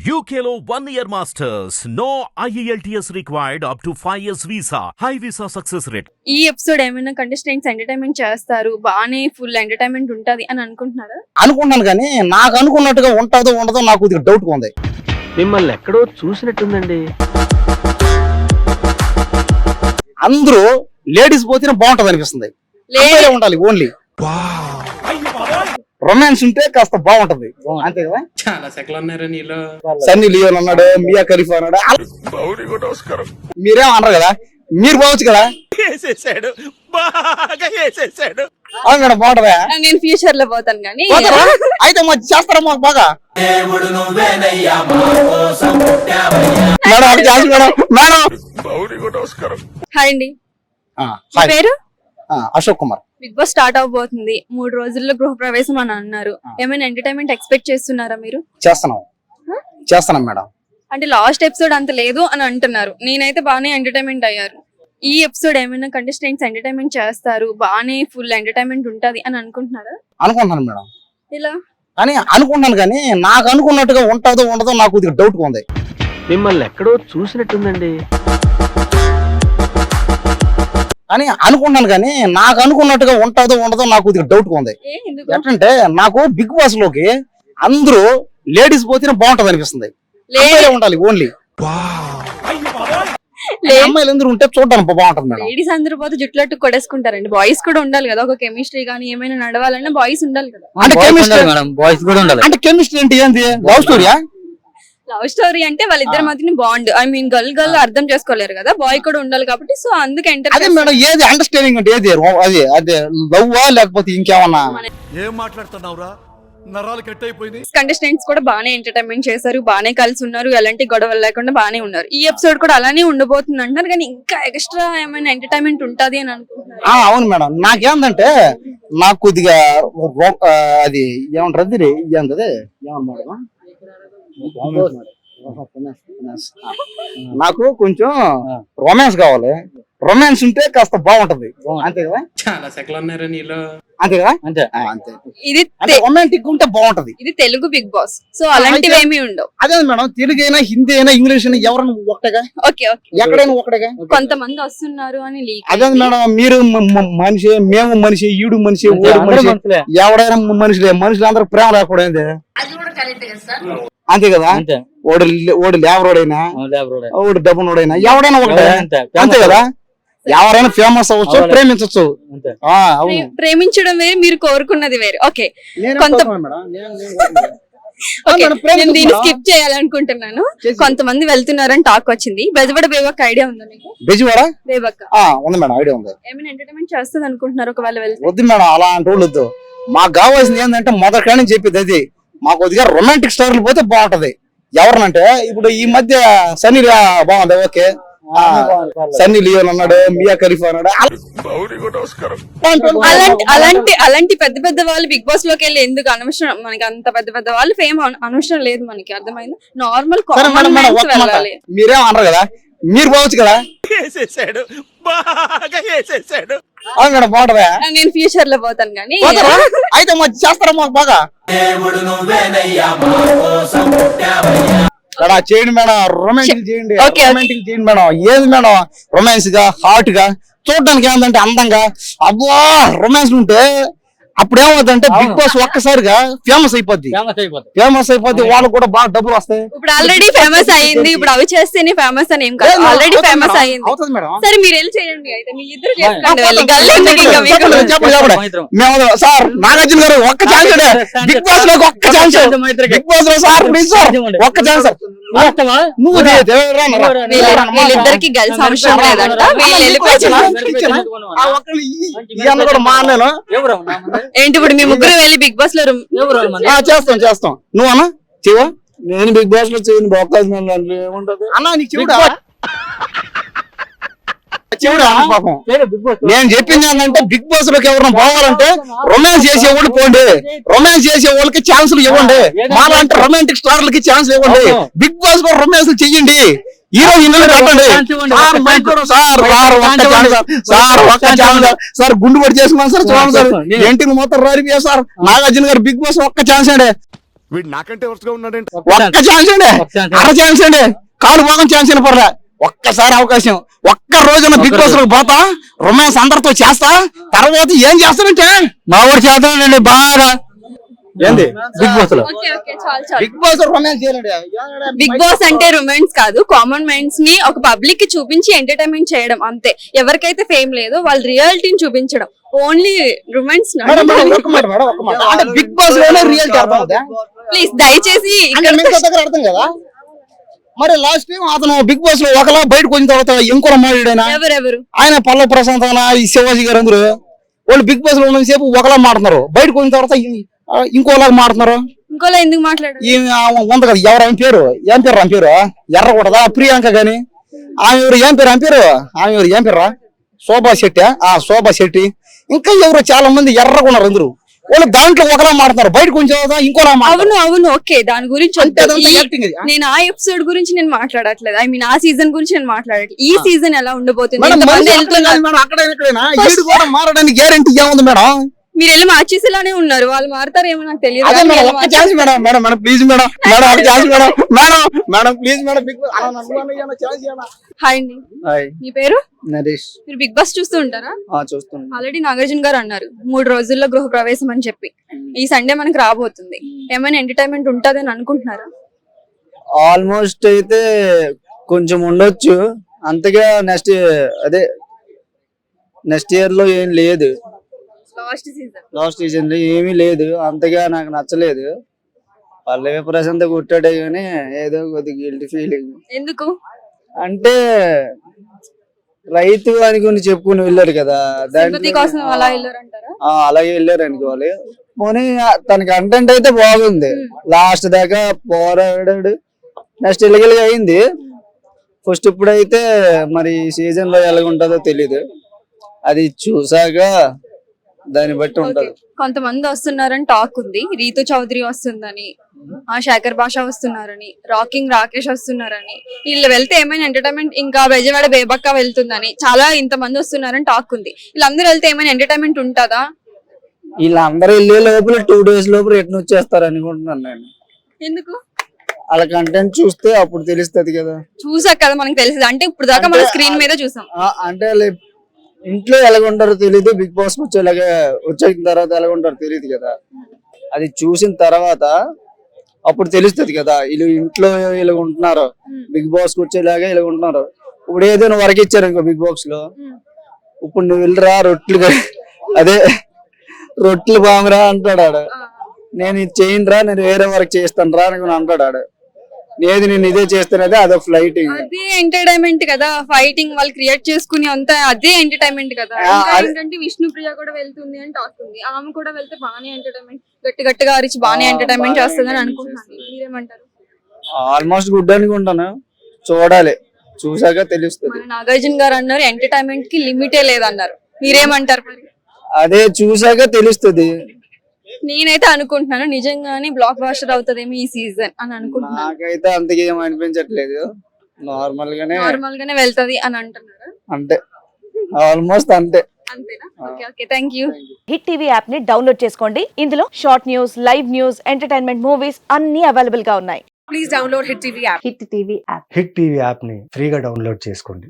UKLO 1 year masters. No IELTS required up to 5 years visa. High visa success rate. ఈ episode ఏమైనా contestants entertainment చేస్తారు, బానే full entertainment ఉంటది అని అనుకుంటున్నారా? అనుకుంటున్నాను కానీ నాకు అనుకున్నట్టుగా ఉంటుందో ఉండదో నాకు కొద్దిగా డౌట్ ఉంది. మిమ్మల్ని ఎక్కడో చూసినట్టుందండి. అందరూ లేడీస్ పోతేనే బాగుంటది అనిపిస్తుంది. ఉండాలి ఓన్లీ రొమాన్స్ ఉంటే కాస్త బాగుంటది అంతే కదా. చాలా సెకలు ఉన్నారు నీలో. సన్నీ లియోన్ అన్నాడు, మియా ఖలీఫా అన్నాడు. మీరేం అన్నారు కదా, మీరు పోవచ్చు కదా. అవును మేడం బాగుంటదా? నేను ఫ్యూచర్ లో పోతాను కానీ అయితే మంచి చేస్తారా మాకు బాగా madam. Chance madam. Madam hi అండి, హాయ్. పేరు Ashok Kumar. Bigg Boss start అవబోతుంది, 3 రోజుల్లో గృహ ప్రవేశం అని అన్నారు. ఏమైనా ఎంటర్టైన్మెంట్ ఎక్స్పెక్ట్ చేస్తున్నారా మీరు? చేస్తున్నాం మేడం. అంటే లాస్ట్ ఎపిసోడ్ అంత లేదు అని అంటున్నారు. నేనైతే బాగానే ఎంటర్టైన్మెంట్ అయ్యారు. ఈ ఎపిసోడ్ ఏమైనా కంటెస్టెంట్స్ ఎంటర్టైన్మెంట్ చేస్తారు, బాగానే ఫుల్ ఎంటర్టైన్మెంట్ ఉంటది అని అనుకుంటున్నారా? అనుకుంటున్నాను మేడం. ఇలా కానీ అనుకుంటున్నాను కానీ నాకు అనుకున్నట్టుగా ఉంటుందో ఉండదో నాకు కొద్దిగా డౌట్ ఉంది. మిమ్మల్ని ఎక్కడో చూసినట్టుందండి. కానీ అనుకుంటున్నాను కానీ నాకు అనుకున్నట్టుగా ఉంటుందో ఉండదో నాకు కొద్దిగా డౌట్ ఉంది. ఏంటంటే నాకు బిగ్ బాస్ లోకి అందరూ లేడీస్ పోతేనే బాగుంటది అనిపిస్తుంది. ఉండాలి ఓన్లీ అమ్మాయిలు అందరూ ఉంటే చూడడానికి బాగుంటది మేడం. లేడీస్ అందరూ పోతే జుట్లట్టు కొడేసుకుంటారండి. బాయ్స్ కూడా ఉండాలి కదా, ఒక కెమిస్ట్రీ కానీ ఏమైనా నడవాలన్నా బాయ్స్ ఉండాలి కదా. అంటే కెమిస్ట్రీ బాయ్స్ కూడా ఉండాలి. అంటే కెమిస్ట్రీ అంటే ఏంటి? లవ్ స్టోరీయా? లవ్ స్టోరీ అంటే వాళ్ళిద్దరి మధ్యన బాండ్. ఐ మీన్ గర్ల్ అర్థం చేసుకోలేరు కదా, బాయ్ కూడా ఉండాలి కాబట్టి. సో అందుకే అదే మేడం. ఏది అండర్స్టాండింగ్ అంటే ఏది? అదే లవ్వా లేకపోతే ఇంకేమన్నా? ఏం మాట్లాడుతున్నావురా, నరాలు కట్ అయిపోయింది. కంటెస్టెంట్స్ కూడా బానే ఎంటర్టైన్మెంట్ చేశారు, బానే కలిసి ఉన్నారు, ఎలాంటి గొడవలు లేకుండా బానే ఉన్నారు. ఈ ఎపిసోడ్ కూడా అలానే ఉండబోతుంది అంటారు కానీ ఇంకా ఎక్స్ట్రా ఏమైనా ఎంటర్టైన్మెంట్ ఉంటది అని అనుకుంటున్నారు. అవును మేడం. నాకేందంటే నాకు కొద్దిగా అది ఏమంటారు ఏంటది ఏమన్నా నాకు కొంచెం రొమాన్స్ కావాలి. రొమాన్స్ ఉంటే కాస్త బాగుంటది అంతే కదా. చాలా సెకలు ఉన్నారు నీలో. అంతే కదా. అంతే. ఇది రొమాంటిక్ ఉంటే బాగుంటది. ఇది తెలుగు బిగ్ బాస్, సో అలాంటివి ఏమీ ఉండవు. అదే మేడం. తెలుగు అయినా హిందీ అయినా ఇంగ్లీష్ అయినా ఎవరైనా ఒకటేగా. ఓకే ఎక్కడైనా ఒకటేగా. కొంతమంది వస్తున్నారు అని లీక్. అదే మేడం. మీరు మనిషి, మేము మనిషి, ఈడు మనిషి, ఓడు మనిషి, ఎవడైనా మనుషులే. మనుషులు అందరూ ప్రేమ లేకపోయింది అంతే కదా. ఓడి లేబరోడైనా ఓడి డబ్బునోడైనా ఎవడైనా ఒకటే అంతే కదా. ఎవరైనా ఫేమస్ అవ్వచ్చు, ప్రేమించవచ్చు. ప్రేమించడం వేరు, మీరు కోరుకున్నది వేరు. ఓకే, దీన్ని స్కిప్ చేయాలనుకుంటున్నాను. కొంతమంది వెళ్తున్నారని టాక్ వచ్చింది. బెజవాడ బేబక్క ఐడియా ఉందా మీకు? బెజవాడ బేబక్క ఉంది మేడం, ఐడియా ఉంది. ఏమైనా ఎంటర్టైన్మెంట్ చేస్తుంది అనుకుంటున్నారు ఒకవేళ వెళ్తే? వద్దు మేడం, అలాంటి వాళ్ళు వద్దు. మాకు కావాల్సింది ఏంటంటే మొదటి నుంచి చెప్పేది అది, మాకు కొద్దిగా రొమాంటిక్ స్టోరీలు పోతే బాగుంటది. ఎవరినంటే ఇప్పుడు ఈ మధ్య సన్నీ బాగుంది. ఓకే, సన్నీ లియోన్ అన్నాడు, మియా ఖలీఫా అన్నాడు. అలాంటి పెద్ద పెద్ద వాళ్ళు బిగ్ బాస్ లోకి వెళ్ళి ఎందుకు అనవసరం? మనకి అంత పెద్ద పెద్ద వాళ్ళు ఫేమ్ అనవసరం లేదు మనకి, అర్థమైంది. నార్మల్ వెళ్ళాలి. మీరేం అన్నారు కదా, మీరు పోవచ్చు కదా. అవును మేడం బాగుంటదా? నేను ఫ్యూచర్ లో పోతాను కానీ అయితే మంచి చేస్తారా మాకు బాగా చేయండి మేడం. రొమాంటిక్ చేయండి, రొమాంటిక్ చేయండి మేడం. ఏది మేడం రొమాన్స్ గా, హాట్ గా, చూడడానికి ఏంటంటే అందంగా. అబ్బా రొమాన్స్ ఉంటే అప్పుడు ఏమవుతుందంటే బిగ్ బాస్ ఒక్కసారిగా ఫేమస్ అయిపోద్ది. వాళ్ళకు కూడా బాగా డబ్బులు వస్తాయి. ఇప్పుడు ఆల్రెడీ ఫేమస్ అయ్యింది, ఇప్పుడు అవి చేస్తేనే ఫేమస్ అని ఏం కాదు, ఆల్రెడీ ఫేమస్ అయ్యింది. సరే మీరు వెళ్ళి చేయండి. అయితే మీ ఇద్దరు సార్ నాగార్జున గారు ఒక్క ఛాన్స్, బిగ్ బాస్ లో ఒక్క ఛాన్స్, బిగ్ బాస్ లో సార్ ప్లీజ్ సార్ ఒక్క ఛాన్స్. వీళ్ళిద్దరికి గర్ల్స్ అవసరం లేదంట, వీళ్ళు కూడా మానేను. ఏంటి ఇప్పుడు మీ ముగ్గురు వెళ్ళి బిగ్ బాస్ లో చేస్తాం. నువ్వన్నా చెయ్యవా? నేను బిగ్ బాస్ లో చేయను బాగుంటది అన్నా. నీకు చెవుడా? పాపం నేను చెప్పింది ఏంటంటే బిగ్ బాస్ లోకి ఎవరైనా పోవాలంటే రొమాన్స్ చేసేవాళ్ళు పోండి, రొమాన్స్ చేసే వాళ్ళకి ఛాన్సులు ఇవ్వండి. మాలాంటి రొమాంటిక్ స్టార్లకి ఛాన్స్ ఇవ్వండి. బిగ్ బాస్ లో రొమాన్స్ చెయ్యండి. హీరో సార్ గుండు పడి చేసుకున్నాను సార్. చూడండి సార్, ఏంటి మొత్తం రాలిపోయా సార్. నాగార్జున గారు బిగ్ బాస్ ఒక్క ఛాన్స్ అండి. వీడు నాకంటే వరుసగా ఉన్నాడంటే ఒక్క ఛాన్స్ అండి, అర ఛాన్స్ అండి, కాలు భాగం ఛాన్స్ అని పర్లే, ఒక్కసారి అవకాశం, ఒక్క రోజున బిగ్ బాస్ లో పోతా, రొమాన్స్ అందరితో చేస్తా, తర్వాత ఏం చేస్తానంటే మా ఊరు చేస్తానండి బాగా. ఏంది బిగ్ బాస్ లో? ఓకే ఓకే చాలు చాలు. బిగ్ బాస్ రొమాన్స్ చేయాలండి. బిగ్ బాస్ అంటే రొమాన్స్ కాదు, కామన్ మైండ్స్ ని ఒక పబ్లిక్ కి చూపించి ఎంటర్టైన్మెంట్ చేయడం అంతే. ఎవరికైతే ఫేమ్ లేదో వాళ్ళ రియాలిటీని చూపించడం, ఓన్లీ రొమాన్స్. మేడం, మేడం, ఒక్క మాట మేడం, ఒక్క మాట. అంటే బిగ్ బాస్ లోనే రియాలిటీ అర్థం అవుతా? ప్లీజ్ దయచేసి అంటే మీకు దగ్గర అర్థం కదా. మరి లాస్ట్ టైం అతను బిగ్ బాస్ లో ఒకలా బయటకు వచ్చిన తర్వాత ఇంకో మాట్లాడైనా ఎవరెవరు ఆయన పల్లవ ప్రశాంత్ అన్న, ఈ శివాజీ గారు అందరూ వాళ్ళు బిగ్ బాస్ లో ఉన్న సేపు ఒకలా మాట్లాడుతున్నారు, బయటకు వచ్చిన తర్వాత ఇంకోలాగా మాట్లాడుతున్నారు. ఇంకోలా ఎందుకు మాట్లాడారు? ఉంది కదా, ఎవరు ఆమె పేరు, ఏం పేరు ఆమె పేరు, ఎర్రకూడదా ప్రియాంక గాని, ఆమె ఎవరు ఏం పేరు, ఆమె పేరు, ఆమె ఎవరు ఏం పేరు, శోభా శెట్టి, శోభా శెట్టి, ఇంకా ఎవరు చాలా మంది ఎర్రకున్నారు అందరూ. వాళ్ళు దాంట్లో ఒకలా మాట్లాడుతున్నారు, బయటకు వచ్చిన తర్వాత ఇంకోలా అవును అవును ఓకే, దాని గురించి అంటే వద్దు. అదంతా acting ఇది. నేను ఆ ఎపిసోడ్ గురించి నేను మాట్లాడట్లేదు, ఐ మీన్ ఆ సీజన్ గురించి నేను మాట్లాడట్లేదు. ఈ సీజన్ ఎలా ఉండబోతుంది, మేడం, ఎంతమంది మనిషి వెళ్తున్నారు? అక్కడే కాదు మేడం, అక్కడైనా ఇక్కడైనా ఈడు కూడా మారడానికి గ్యారెంటీ ఏముంది మేడం? మీరు వెళ్ళి మార్చేసేలానే ఉన్నారు, వాళ్ళు మారుతారేమో నాకు తెలియదు అదే కానీ మేడం, వీళ్ళు ఒక్క chance madam, madam madam please madam, madam ఒక chance madam, madam madam please madam, Bigg Boss అలా నన్ను ఇయ్యనా, ఛాన్స్ ఇయ్యనా. హాయ్ అండి, హాయ్ మీ పేరు? నరేష్. మీరు బిగ్ బాస్ చూస్తూ ఉంటారా? చూస్తున్నా. ఆల్రెడీ నాగార్జున గారు అన్నారు 3 రోజుల్లో గృహ ప్రవేశం అని చెప్పి, ఈ సండే మనకు రాబోతుంది. ఏమైనా ఎంటర్టైన్మెంట్ ఉంటదని అనుకుంటున్నారా? ఆల్మోస్ట్ అయితే కొంచెం ఉండొచ్చు, అంతగా నెక్స్ట్ ఇయర్ లో ఏం లేదు, లాస్ట్ సీజన్ లో ఏమీ లేదు, అంతగా నాకు నచ్చలేదు. పల్లవి ప్రశాంత్ కొట్టాడే గానీ ఏదో కొద్దిగా గిల్టీ ఫీలింగ్. ఎందుకు? అంటే రైతు అనుకుని చెప్పుకుని వెళ్ళారు కదా, సింపతి కోసం అలా వెళ్ళారంటారా? అలాగే వెళ్ళారు అనుకోవాలి. పోనీ తన కంటెంట్ అయితే బాగుంది, లాస్ట్ దాకా పోరాడాడు, నెక్స్ట్ ఇళ్ళగిలిగా అయింది. ఫస్ట్ ఇప్పుడైతే మరి సీజన్ లో ఎలాగుంటుందో తెలీదు, అది చూసాక దాన్ని బట్టి ఉంటది. కొంతమంది వస్తున్నారని టాక్ ఉంది, రీతు చౌదరి వస్తుందని, శేఖర్ భాష వస్తున్నారని, రాకింగ్ రాకేష్ వస్తున్నారని, వీళ్ళు వెళ్తే ఏమైనా ఎంటర్టైన్మెంట్, ఇంకా బెజవాడ బేబక్క వెళ్తుందని, చాలా ఇంతమంది వస్తున్నారని టాక్ ఉంది. వీళ్ళందరూ వెళ్తే ఏమైనా ఎంటర్టైన్మెంట్ ఉంటుందా? వీళ్ళందరూ వెళ్ళే లోపల 2 days లోపల రిటర్న్ వచ్చేస్తారు అనుకుంటున్నాను నేను. ఎందుకు? వాళ్ళ కంటెంట్ చూస్తే అప్పుడు తెలుస్తది కదా. చూసాక కదా మనకు తెలిసింది, అంటే ఇప్పుడు దాకా మన స్క్రీన్ మీద చూసాం. అంటే ఇంట్లో ఎలాగుంటారో తెలియదు, బిగ్ బాస్ వచ్చిన తర్వాత ఎలాగుంటారో తెలియదు కదా. అది చూసిన తర్వాత అప్పుడు తెలుస్తది కదా, వీళ్ళు ఇంట్లో ఇలా ఉంటున్నారు, బిగ్ బాస్ వచ్చేలాగా ఇలా ఉంటున్నారు. ఇప్పుడు ఏదైనా వర్క్ ఇచ్చారు ఇంకో బిగ్ బాక్స్ లో, ఇప్పుడు నువ్వు వెళ్ళరా రొట్టెలు బామరా అంటాడు ఆడు, నేను ఇది చేయనురా, నేను వేరే వర్క్ చేస్తాను రా అని అంటాడు. ఏది నేను ఇదే చేస్తానదే, అదో ఫ్లైటింగ్, అదే ఎంటర్టైన్మెంట్ కదా. ఫైటింగ్ వాళ్ళు క్రియేట్ చేసుకుని అంతా అదే ఎంటర్టైన్మెంట్ కదా. ఇంకా ఏంటంటే విష్ణుప్రియ కూడా వెళ్తుంది అని టాక్ ఉంది, ఆమె కూడా వెళ్తే బాగానే ఎంటర్టైన్మెంట్, గట్టిగా అరిచి బాగానే ఎంటర్టైన్మెంట్ చేస్తుంది అని అనుకుంటున్నాను. మీరేమంటారు? ఆల్మోస్ట్ గుడ్ అనుకుంటాను, చూడాలి, చూసాక తెలుస్తుంది. మన నాగార్జున గారు అన్నారు ఎంటర్టైన్మెంట్ కి లిమిటే లేదన్నారు, మీరేమంటారు మరి? అదే చూసాక తెలుస్తుంది. నేనైతే అనుకుంటున్నాను నిజంగానే బ్లాక్ బాస్టర్ అవుతుందేమో ఈ సీజన్ అని అనుకుంటున్నాను. నాకైతే అంతగా ఏం అనిపించట్లేదు, నార్మల్ గానే వెళ్తది అని అంటున్నారు. అంటే ఆల్మోస్ట్ అంతే. అంతేనా? Okay okay, thank you. Hit TV app ని డౌన్లోడ్ చేసుకోండి, ఇందులో short news, live news, entertainment movies అన్ని అవైలబుల్ గా ఉన్నాయి. Please download hit TV app. Hit TV app hit TV app ని ఫ్రీగా డౌన్లోడ్ చేసుకోండి.